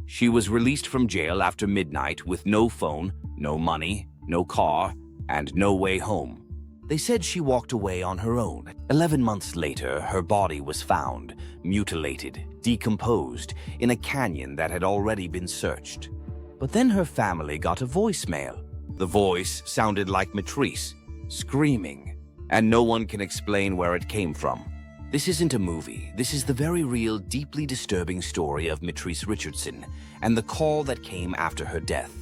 She was released from jail after midnight with no phone, no money, no car, and no way home. They said she walked away on her own. 11 months later, her body was found, mutilated, decomposed, in a canyon that had already been searched. But then her family got a voicemail. The voice sounded like Mitrice, screaming, and no one can explain where it came from. This isn't a movie. This is the very real, deeply disturbing story of Mitrice Richardson and the call that came after her death.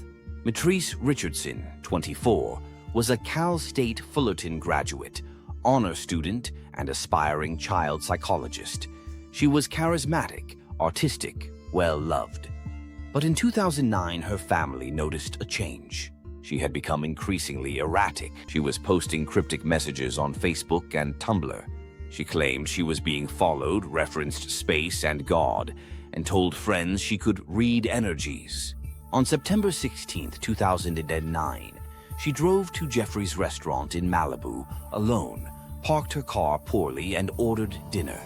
Mitrice Richardson, 24, was a Cal State Fullerton graduate, honor student, and aspiring child psychologist. She was charismatic, artistic, well-loved. But in 2009, her family noticed a change. She had become increasingly erratic. She was posting cryptic messages on Facebook and Tumblr. She claimed she was being followed, referenced space and God, and told friends she could read energies. On September 16, 2009, she drove to Jeffrey's restaurant in Malibu alone, parked her car poorly, and ordered dinner.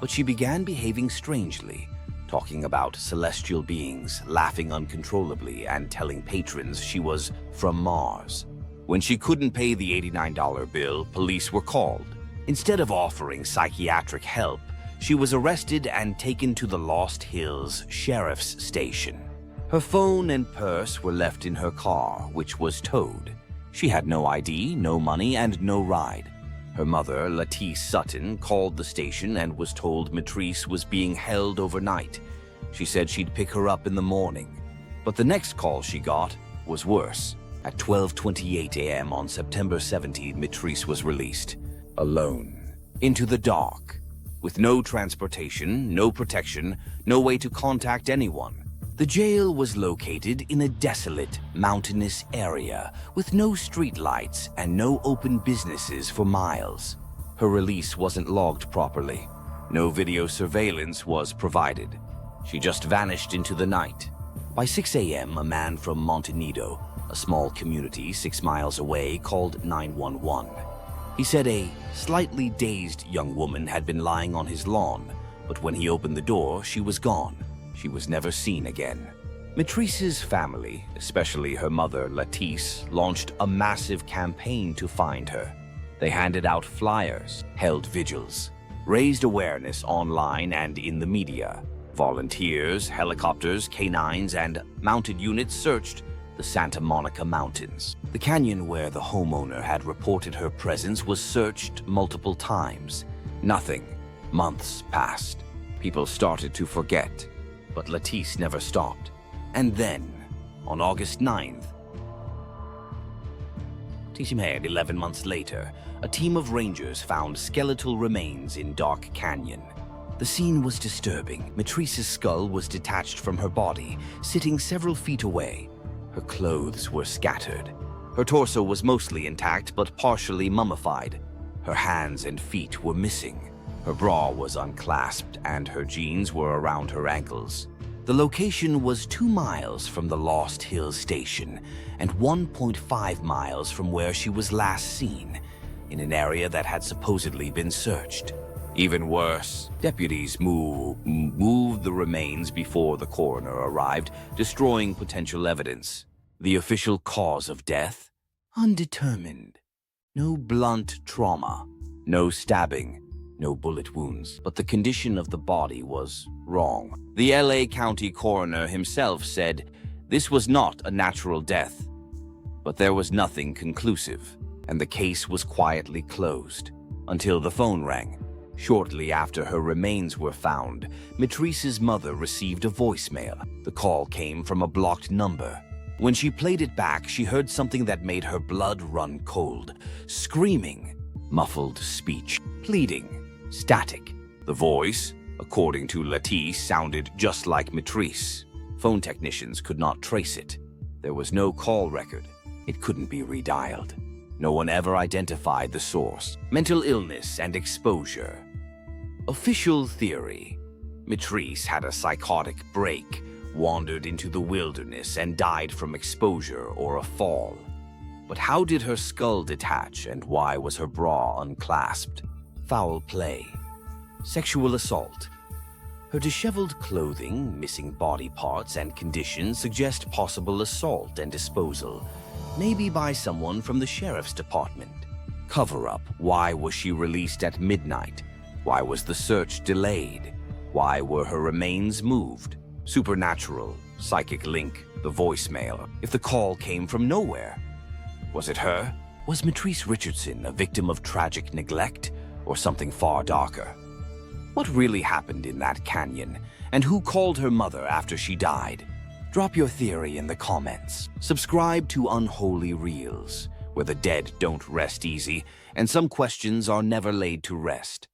But she began behaving strangely, talking about celestial beings, laughing uncontrollably, and telling patrons she was from Mars. When she couldn't pay the $89 bill, police were called. Instead of offering psychiatric help, she was arrested and taken to the Lost Hills Sheriff's Station. Her phone and purse were left in her car, which was towed. She had no ID, no money, and no ride. Her mother, Lettice Sutton, called the station and was told Mitrice was being held overnight. She said she'd pick her up in the morning. But the next call she got was worse. At 12:28 a.m. on September 17, Mitrice was released, alone, into the dark, with no transportation, no protection, no way to contact anyone. The jail was located in a desolate, mountainous area with no streetlights and no open businesses for miles. Her release wasn't logged properly. No video surveillance was provided. She just vanished into the night. By 6 a.m., a man from Montenegro, a small community 6 miles away, called 911. He said a slightly dazed young woman had been lying on his lawn, but when he opened the door, she was gone. She was never seen again. Mitrice's family, especially her mother, Lettice, launched a massive campaign to find her. They handed out flyers, held vigils, raised awareness online and in the media. Volunteers, helicopters, canines, and mounted units searched the Santa Monica Mountains. The canyon where the homeowner had reported her presence was searched multiple times. Nothing. Months passed. People started to forget. But Lettice never stopped. And then, on August 9th, 11 months later, a team of rangers found skeletal remains in Dark Canyon. The scene was disturbing. Mitrice's skull was detached from her body, sitting several feet away. Her clothes were scattered. Her torso was mostly intact but partially mummified. Her hands and feet were missing. Her bra was unclasped and her jeans were around her ankles. The location was 2 miles from the Lost Hills station and 1.5 miles from where she was last seen, in an area that had supposedly been searched. Even worse, deputies moved the remains before the coroner arrived, destroying potential evidence. The official cause of death? Undetermined. No blunt trauma, no stabbing, no bullet wounds, but the condition of the body was wrong. The LA County coroner himself said this was not a natural death, but there was nothing conclusive, and the case was quietly closed until the phone rang. Shortly after her remains were found, Mitrice's mother received a voicemail. The call came from a blocked number. When she played it back, she heard something that made her blood run cold. Screaming, muffled speech, pleading, static. The voice, according to Lettice, sounded just like Mitrice. Phone technicians could not trace it. There was no call record. It couldn't be redialed. No one ever identified the source. Mental illness and exposure. Official theory: Mitrice had a psychotic break, wandered into the wilderness, and died from exposure or a fall. But how did her skull detach, and why was her bra unclasped? Foul play. Sexual assault. Her disheveled clothing, missing body parts, and condition suggest possible assault and disposal, maybe by someone from the sheriff's department. Cover-up. Why was she released at midnight? Why was the search delayed? Why were her remains moved? Supernatural. Psychic link. The voicemail. If the call came from nowhere, was it her? Was Mitrice Richardson a victim of tragic neglect or something far darker? What really happened in that canyon, and who called her mother after she died? Drop your theory in the comments. Subscribe to Unholy Reels, where the dead don't rest easy, and some questions are never laid to rest.